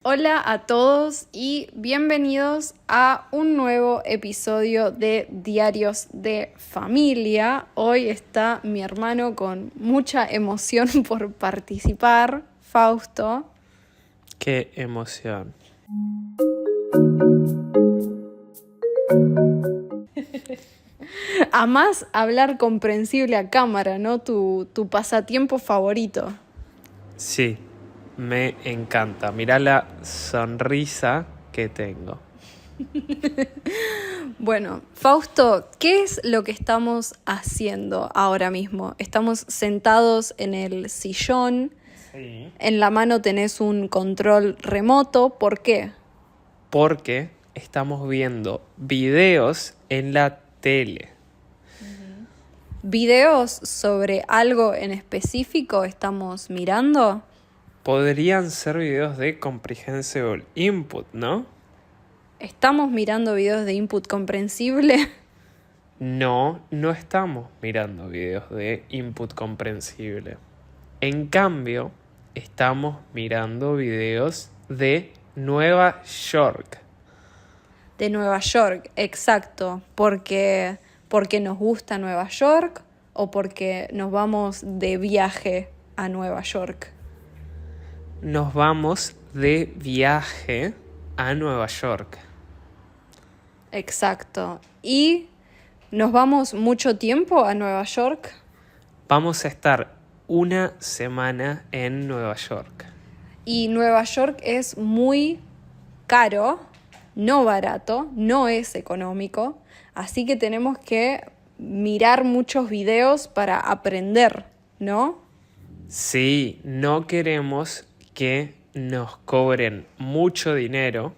Hola a todos y bienvenidos a un nuevo episodio de Diarios de Familia. Hoy está mi hermano con mucha emoción por participar, Fausto. ¡Qué emoción! Amás hablar comprensible a cámara, ¿no? Tu pasatiempo favorito. Sí, me encanta. Mirá la sonrisa que tengo. Bueno, Fausto, ¿qué es lo que estamos haciendo ahora mismo? Estamos sentados en el sillón, Sí. en la mano tenés un control remoto, ¿por qué? Porque estamos viendo videos en la tele. ¿Videos sobre algo en específico estamos mirando? Podrían ser videos de Comprehensible Input, ¿no? ¿Estamos mirando videos de input comprensible? No, no estamos mirando videos de input comprensible. En cambio, estamos mirando videos de Nueva York. De Nueva York, exacto. Porque nos gusta Nueva York o porque nos vamos de viaje a Nueva York. Nos vamos de viaje a Nueva York. Exacto. ¿Y nos vamos mucho tiempo a Nueva York? Vamos a estar una semana en Nueva York. Y Nueva York es muy caro, no barato, no es económico, así que tenemos que mirar muchos videos para aprender, ¿no? Sí, no queremos que nos cobren mucho dinero,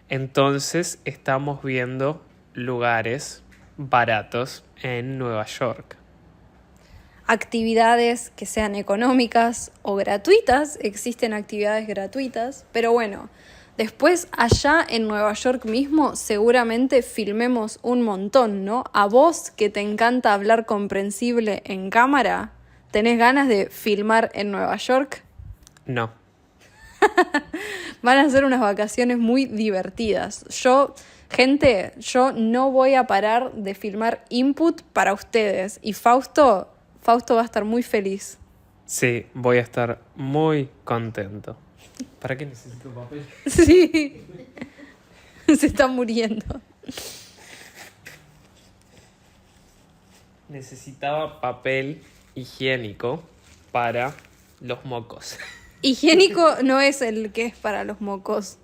entonces estamos viendo lugares baratos en Nueva York. Actividades que sean económicas o gratuitas, existen actividades gratuitas, pero bueno, después allá en Nueva York mismo seguramente filmemos un montón, ¿no? A vos que te encanta hablar comprensible en cámara, ¿tenés ganas de filmar en Nueva York? No. Van a ser unas vacaciones muy divertidas. Yo no voy a parar de filmar input para ustedes y Fausto va a estar muy feliz. Sí, voy a estar muy contento. ¿Para qué necesito papel? Sí, se está muriendo. Necesitaba papel higiénico para los mocos. Higiénico no es el que es para los mocos.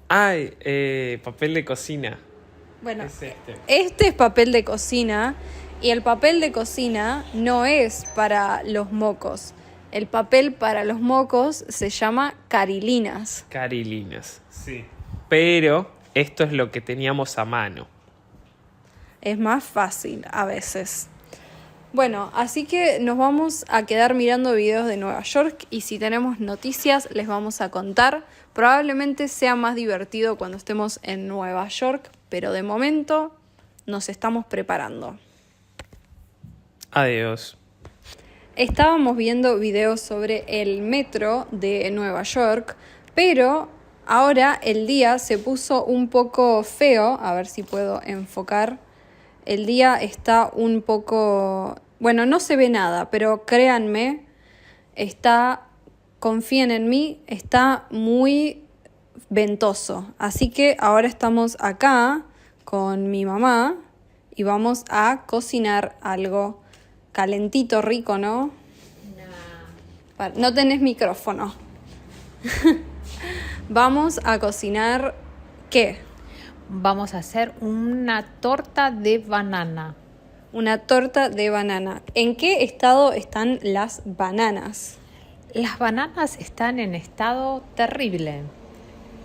Ay, papel de cocina. Bueno, Es este es papel de cocina y el papel de cocina no es para los mocos. El papel para los mocos se llama carilinas. Carilinas, sí. Pero esto es lo que teníamos a mano. Es más fácil a veces. Bueno, así que nos vamos a quedar mirando videos de Nueva York y si tenemos noticias les vamos a contar. Probablemente sea más divertido cuando estemos en Nueva York, pero de momento nos estamos preparando. Adiós. Estábamos viendo videos sobre el metro de Nueva York, pero ahora el día se puso un poco feo. A ver si puedo enfocar. El día está un poco... Bueno, no se ve nada, pero créanme, confíen en mí, está muy ventoso. Así que ahora estamos acá con mi mamá y vamos a cocinar algo calentito, rico, ¿no? No tenés micrófono. Vamos a cocinar, ¿qué? Vamos a hacer una torta de banana. Una torta de banana. ¿En qué estado están las bananas? Las bananas están en estado terrible,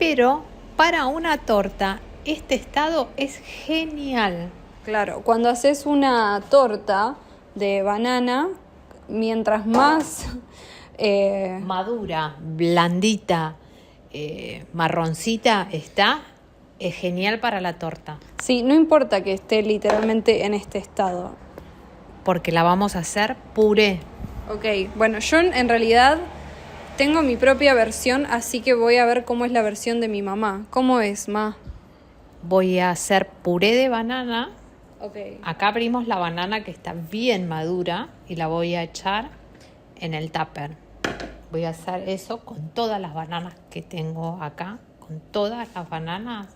pero para una torta este estado es genial. Claro, cuando haces una torta de banana, mientras más... Madura, blandita, marroncita está, es genial para la torta. Sí, no importa que esté literalmente en este estado. Porque la vamos a hacer puré. Ok, bueno, yo en realidad Tengo mi propia versión, así que voy a ver cómo es la versión de mi mamá. ¿Cómo es, ma? Voy a hacer puré de banana. Ok. Acá abrimos la banana que está bien madura y la voy a echar en el tupper. Voy a hacer eso con todas las bananas que tengo acá. Con todas las bananas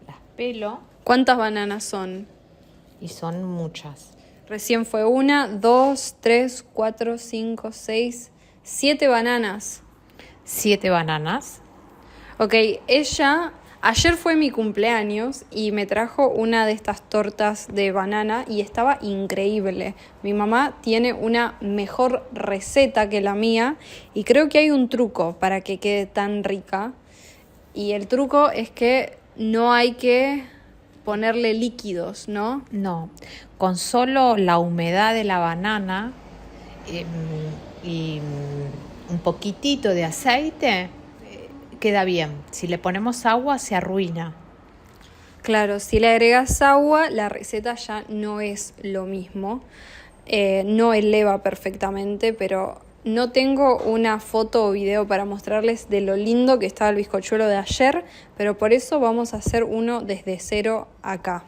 las pelo ¿Cuántas bananas son? y son muchas. Recién fue 1, 2, 3, 4, 5, 6, 7 bananas. 7 bananas. Ok, ayer fue mi cumpleaños y me trajo una de estas tortas de banana y estaba increíble. Mi mamá tiene una mejor receta que la mía y creo que hay un truco para que quede tan rica. Y el truco es que no hay que ponerle líquidos, ¿no? No, con solo la humedad de la banana y un poquitito de aceite queda bien. Si le ponemos agua se arruina. Claro, si le agregas agua, la receta ya no es lo mismo. No eleva perfectamente, pero no tengo una foto o video para mostrarles de lo lindo que estaba el bizcochuelo de ayer, pero por eso vamos a hacer uno desde cero acá,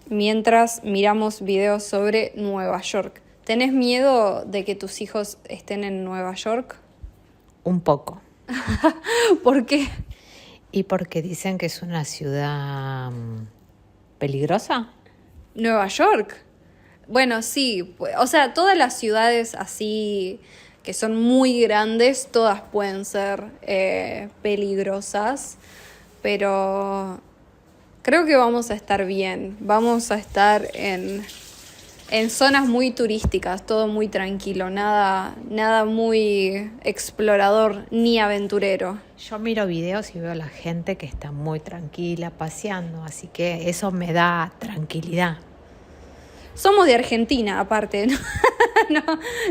mientras miramos videos sobre Nueva York. ¿Tenés miedo de que tus hijos estén en Nueva York? Un poco. ¿Por qué? Y porque dicen que es una ciudad peligrosa. ¿Nueva York? Bueno, sí, o sea, todas las ciudades así que son muy grandes, todas pueden ser peligrosas, pero creo que vamos a estar bien, vamos a estar en zonas muy turísticas, todo muy tranquilo, nada muy explorador ni aventurero. Yo miro videos y veo a la gente que está muy tranquila paseando, así que eso me da tranquilidad. Somos de Argentina, aparte,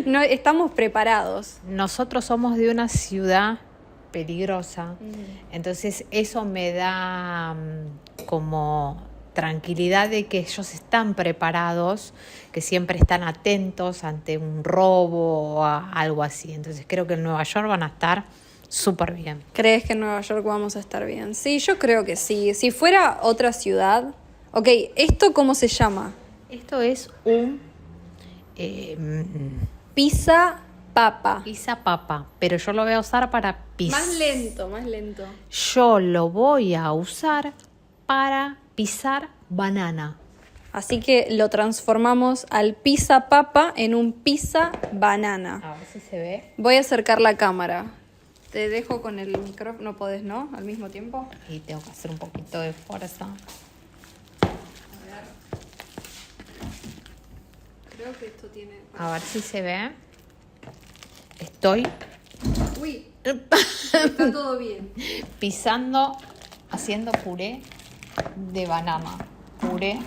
no estamos preparados. Nosotros somos de una ciudad peligrosa, entonces eso me da como tranquilidad de que ellos están preparados, que siempre están atentos ante un robo o algo así. Entonces creo que en Nueva York van a estar súper bien. ¿Crees que en Nueva York vamos a estar bien? Sí, yo creo que sí. Si fuera otra ciudad... Ok, ¿esto cómo se llama? Esto es un Pizza papa. pizza papa, pero yo lo voy a usar para pizza. Más lento. Yo lo voy a usar para pisar banana. Así que lo transformamos al pizza papa en un pizza banana. A ver si se ve. Voy a acercar la cámara. Te dejo con el micrófono. No podés, ¿no? Al mismo tiempo. Y tengo que hacer un poquito de fuerza. Creo que esto tiene... A ver si se ve. Estoy Uy, está todo bien. pisando, haciendo puré de banana. Puré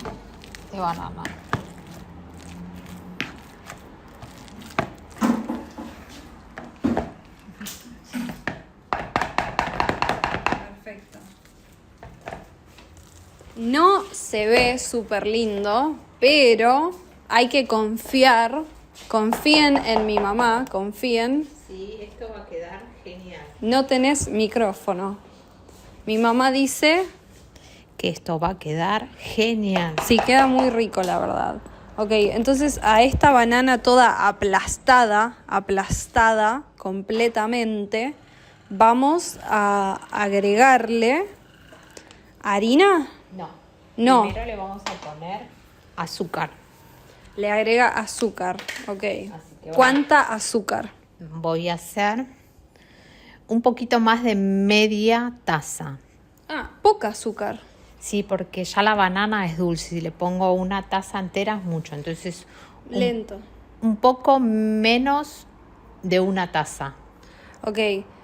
de banana. Perfecto. No se ve súper lindo, pero hay que confiar. Confíen en mi mamá, confíen. Sí, esto va a quedar genial. No tenés micrófono. Mi mamá dice... Que esto va a quedar genial. Sí, queda muy rico, la verdad. Ok, entonces a esta banana toda aplastada completamente, vamos a agregarle harina. No. Primero le vamos a poner azúcar. Le agrega azúcar, ok. que ¿Cuánta azúcar? Voy a hacer un poquito más de media taza. Ah, poca azúcar. Sí, porque ya la banana es dulce. Si le pongo una taza entera es mucho. Entonces, Lento. un poco menos de una taza. Ok,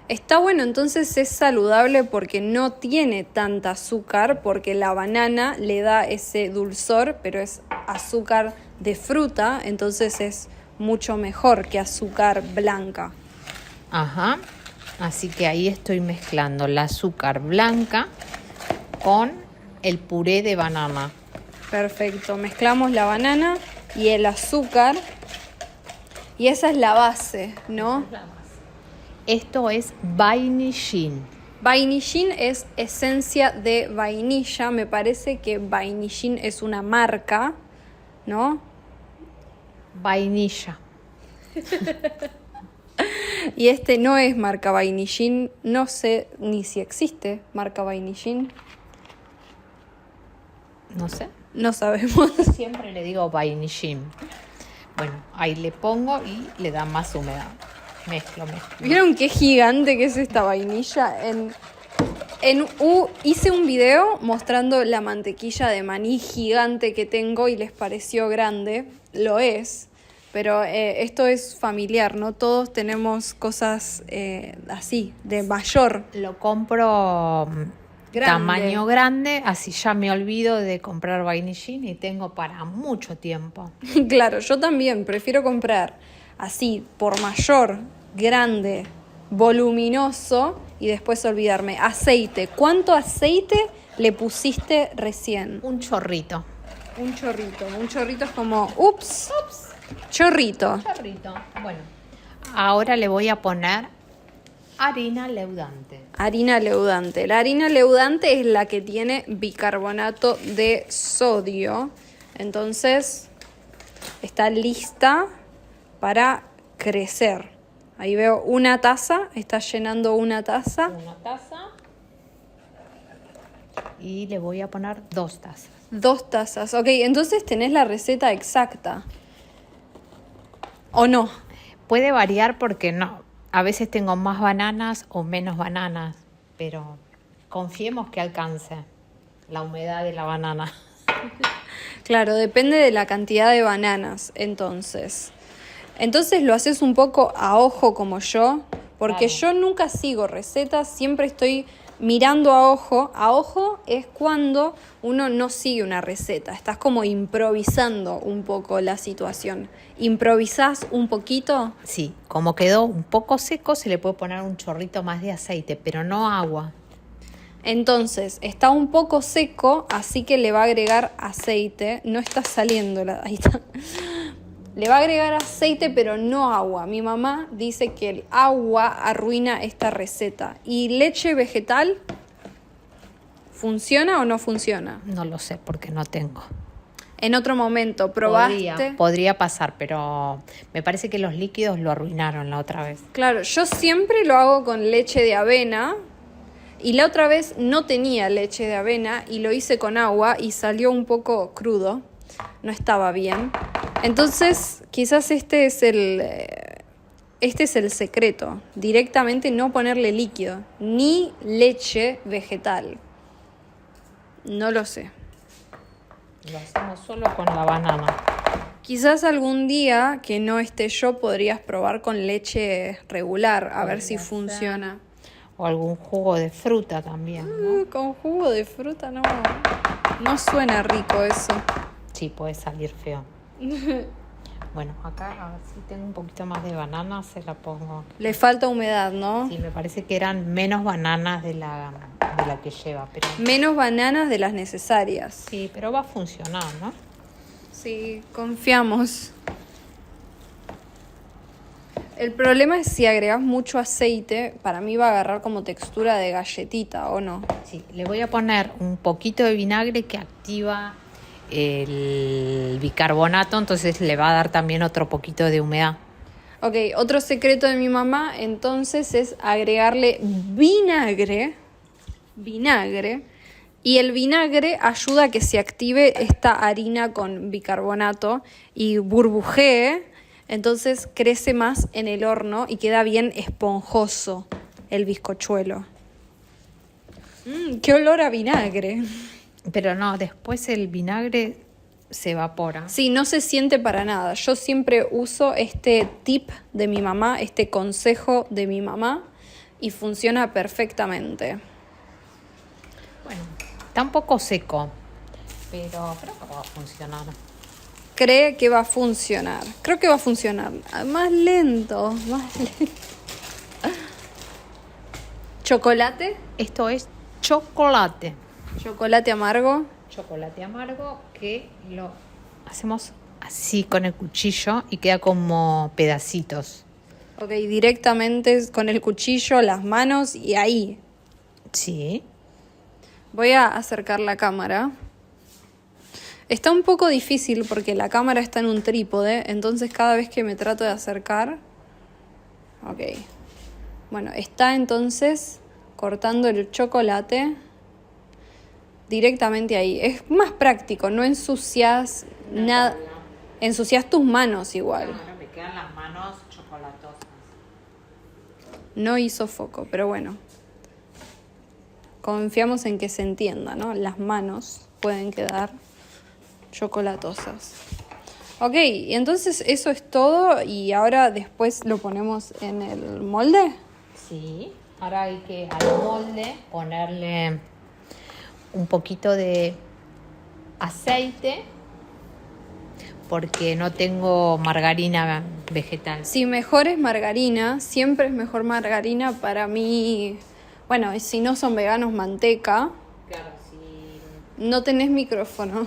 está bueno, entonces es saludable porque no tiene tanta azúcar, porque la banana le da ese dulzor, pero es azúcar de fruta, entonces es mucho mejor que azúcar blanca. Ajá. Así que ahí estoy mezclando la azúcar blanca con el puré de banana. Perfecto, mezclamos la banana y el azúcar y esa es la base, ¿no? Esto es vainillín. Vainillín es esencia de vainilla. Me parece que Vainillín es una marca, ¿no? Vainilla. Y este no es marca Vainillín. No sé ni si existe marca Vainillín. No sé. No sabemos. Siempre le digo vainillín. Bueno, ahí le pongo y le da más humedad. Mezclo. ¿Vieron qué gigante que es esta vainilla? Hice un video mostrando la mantequilla de maní gigante que tengo y les pareció grande. Lo es, pero esto es familiar, ¿no? Todos tenemos cosas así, de mayor. Lo compro tamaño grande, así ya me olvido de comprar vainillín y tengo para mucho tiempo. Claro, yo también prefiero comprar así, por mayor, grande, voluminoso y después olvidarme. Aceite. ¿Cuánto aceite le pusiste recién? Un chorrito. Un chorrito. Un chorrito es como, ups. Chorrito. Chorrito. Bueno, ahora le voy a poner harina leudante. Harina leudante. La harina leudante es la que tiene bicarbonato de sodio. Entonces, está lista para crecer. Ahí veo una taza, está llenando una taza. Una taza. Y le voy a poner 2 tazas. 2 tazas. Ok, entonces tenés la receta exacta. ¿O no? Puede variar porque no. A veces tengo más bananas o menos bananas, pero confiemos que alcance la humedad de la banana. Claro, depende de la cantidad de bananas, entonces. Entonces lo haces un poco a ojo como yo, porque Claro. yo nunca sigo recetas, siempre estoy mirando a ojo. A ojo es cuando uno no sigue una receta, estás como improvisando un poco la situación. ¿Improvisás un poquito? Sí, como quedó un poco seco, se le puede poner un chorrito más de aceite, pero no agua. Entonces, está un poco seco, así que le va a agregar aceite. No está saliendo ahí está. Le va a agregar aceite, pero no agua. Mi mamá dice que el agua arruina esta receta. ¿Y leche vegetal? ¿Funciona o no funciona? No lo sé porque no tengo. En otro momento, ¿probaste? Podría pasar, pero me parece que los líquidos lo arruinaron la otra vez. Claro, yo siempre lo hago con leche de avena. Y la otra vez no tenía leche de avena y lo hice con agua y salió un poco crudo. No estaba bien. Entonces, quizás este es el secreto. Directamente no ponerle líquido, ni leche vegetal. No lo sé. Lo hacemos solo con la banana. Quizás algún día que no esté yo podrías probar con leche regular, a ver si funciona. O algún jugo de fruta también, ¿no? Con jugo de fruta no suena rico eso. Sí, puede salir feo. Bueno, acá a ver si tengo un poquito más de banana, se la pongo. Le falta humedad, ¿no? Sí, me parece que eran menos bananas de la que lleva, pero Menos bananas de las necesarias. sí, pero va a funcionar, ¿no? Sí, confiamos. El problema es si agregas mucho aceite, para mí va a agarrar como textura de galletita, ¿o no? Sí, le voy a poner un poquito de vinagre que activa el bicarbonato, entonces le va a dar también otro poquito de humedad. Ok, otro secreto de mi mamá entonces es agregarle vinagre, y el vinagre ayuda a que se active esta harina con bicarbonato y burbujee, entonces crece más en el horno y queda bien esponjoso el bizcochuelo. ¡Qué olor a vinagre! Pero no, después el vinagre se evapora. Sí, no se siente para nada. Yo siempre uso este tip de mi mamá, este consejo de mi mamá, y funciona perfectamente. Bueno, está un poco seco, pero creo que va a funcionar. Cree que va a funcionar. Creo que va a funcionar. Más lento, ¿Chocolate? Esto es chocolate. ¿Chocolate amargo? Chocolate amargo que lo hacemos así con el cuchillo y queda como pedacitos. Ok, directamente con el cuchillo, las manos y ahí. Sí. Voy a acercar la cámara. Está un poco difícil porque la cámara está en un trípode, entonces cada vez que me trato de acercar... Ok. Bueno, está entonces cortando el chocolate directamente ahí. Es más práctico, no ensucias nada. Ensucias tus manos igual. Ahora me quedan las manos chocolatosas. No hizo foco, pero bueno. Confiamos en que se entienda, ¿no? Las manos pueden quedar chocolatosas. Ok, y entonces eso es todo y ahora después lo ponemos en el molde. Sí. Ahora hay que al molde ponerle un poquito de aceite porque no tengo margarina vegetal. Si mejor es margarina, siempre es mejor margarina para mí. Bueno, si no son veganos, manteca. Claro, si No tenés micrófono.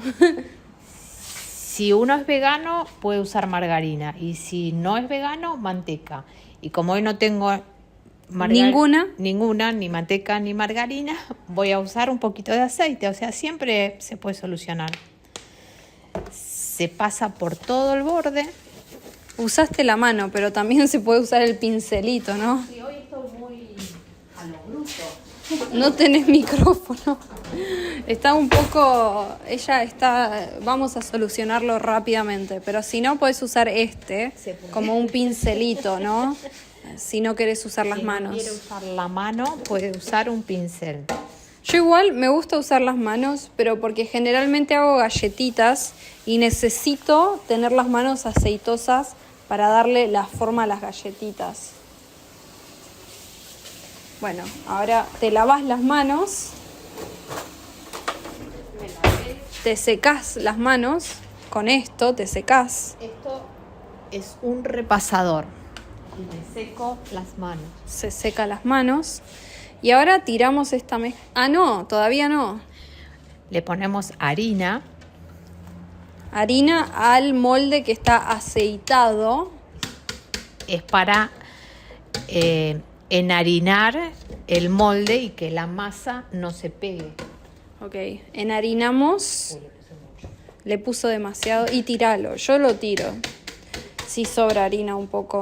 Si uno es vegano, puede usar margarina. Y si no es vegano, manteca. Y como hoy no tengo ninguna, ni manteca ni margarina, voy a usar un poquito de aceite. O sea, siempre se puede solucionar. Se pasa por todo el borde. Usaste la mano, pero también se puede usar el pincelito, ¿no? Sí, hoy estoy muy a lo bruto. No tenés micrófono. Está un poco... Ella está... Vamos a solucionarlo rápidamente. Pero si no, podés usar como un pincelito, ¿no? Si no querés usar las manos. Si no quiere usar la mano, puede usar un pincel. Yo igual me gusta usar las manos, pero porque generalmente hago galletitas y necesito tener las manos aceitosas para darle la forma a las galletitas. Bueno, ahora te lavas las manos, te secás las manos, con esto te secás. Esto es un repasador. Y me seco las manos. Se seca las manos. Y ahora tiramos esta mezcla. Ah, no, todavía no. Le ponemos harina. Harina al molde que está aceitado. Es para enharinar el molde y que la masa no se pegue. Ok, enharinamos. Le puso demasiado. Y tiralo, yo lo tiro. Si sobra harina un poco.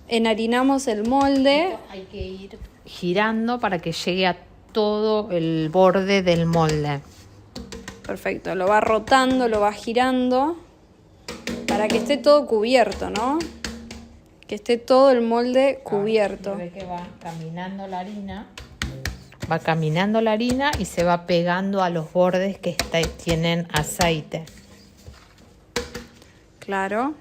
Enharinamos el molde. Hay que ir girando para que llegue a todo el borde del molde. Perfecto, lo va rotando, lo va girando para que esté todo cubierto, ¿no? Que esté todo el molde cubierto. Ve que va caminando la harina. Va caminando la harina y se va pegando a los bordes que tienen aceite. Claro.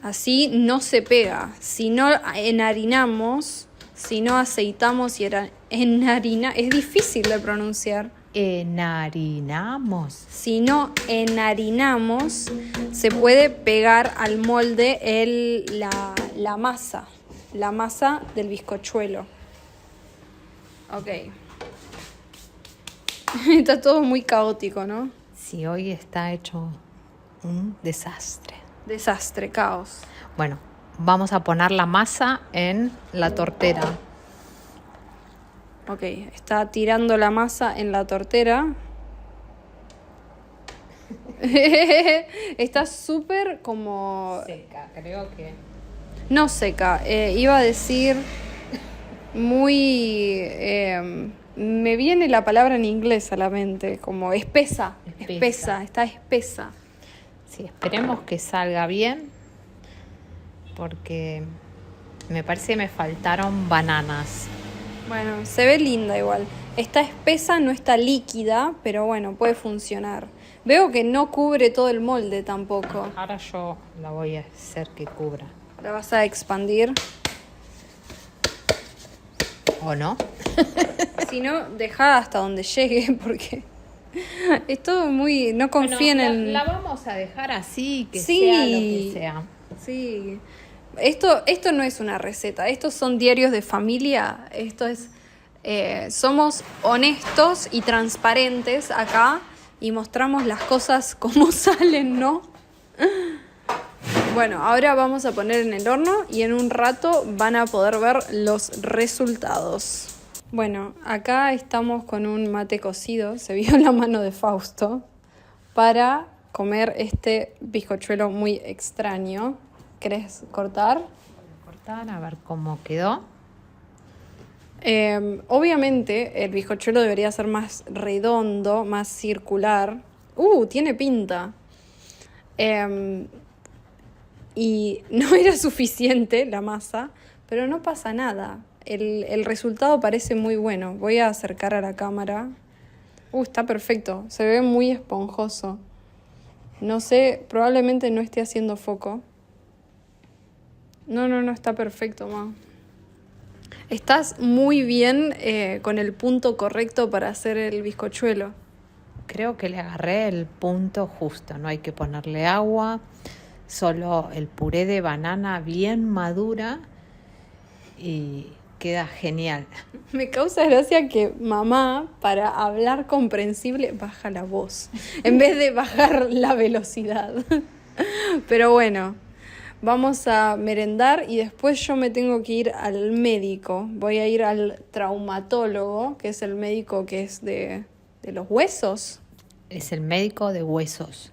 Así no se pega. Si no enharinamos, si no aceitamos y es difícil de pronunciar. Enharinamos. Si no enharinamos, se puede pegar al molde la masa del bizcochuelo. Ok. Está todo muy caótico, ¿no? Sí, hoy está hecho un desastre. Desastre, caos. Bueno, vamos a poner la masa en la tortera. Ok, está tirando la masa en la tortera. Está súper como... Seca, creo que. No seca, iba a decir muy... me viene la palabra en inglés a la mente, como espesa. Espesa, está espesa. Sí, esperemos que salga bien, porque me parece que me faltaron bananas. Bueno, se ve linda igual. Está espesa, no está líquida, pero bueno, puede funcionar. Veo que no cubre todo el molde tampoco. Ahora yo la voy a hacer que cubra. La vas a expandir. ¿O no? Si no, dejá hasta donde llegue, porque es todo muy... No confíen en... La vamos a dejar así, que Sí. sea lo que sea. Sí. Esto no es una receta, estos son diarios de familia. Esto es... somos honestos y transparentes acá y mostramos las cosas como salen, ¿no? Bueno, ahora vamos a poner en el horno y en un rato van a poder ver los resultados. Bueno, acá estamos con un mate cocido, se vio la mano de Fausto, para comer este bizcochuelo muy extraño. ¿Querés cortar? Cortar, a ver cómo quedó. Obviamente el bizcochuelo debería ser más redondo, más circular. Tiene pinta. Y no era suficiente la masa, pero no pasa nada. El resultado parece muy bueno. Voy a acercar a la cámara. Está perfecto. Se ve muy esponjoso. No sé, probablemente no esté haciendo foco. No, está perfecto, ma. Estás muy bien con el punto correcto para hacer el bizcochuelo. Creo que le agarré el punto justo. No hay que ponerle agua. Solo el puré de banana bien madura y queda genial. Me causa gracia que mamá, para hablar comprensible, baja la voz en vez de bajar la velocidad. Pero bueno, vamos a merendar y después yo me tengo que ir al médico. Voy a ir al traumatólogo, que es el médico que es de los huesos. Es el médico de huesos.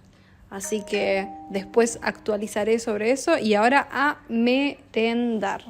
Así que después actualizaré sobre eso y ahora a merendar.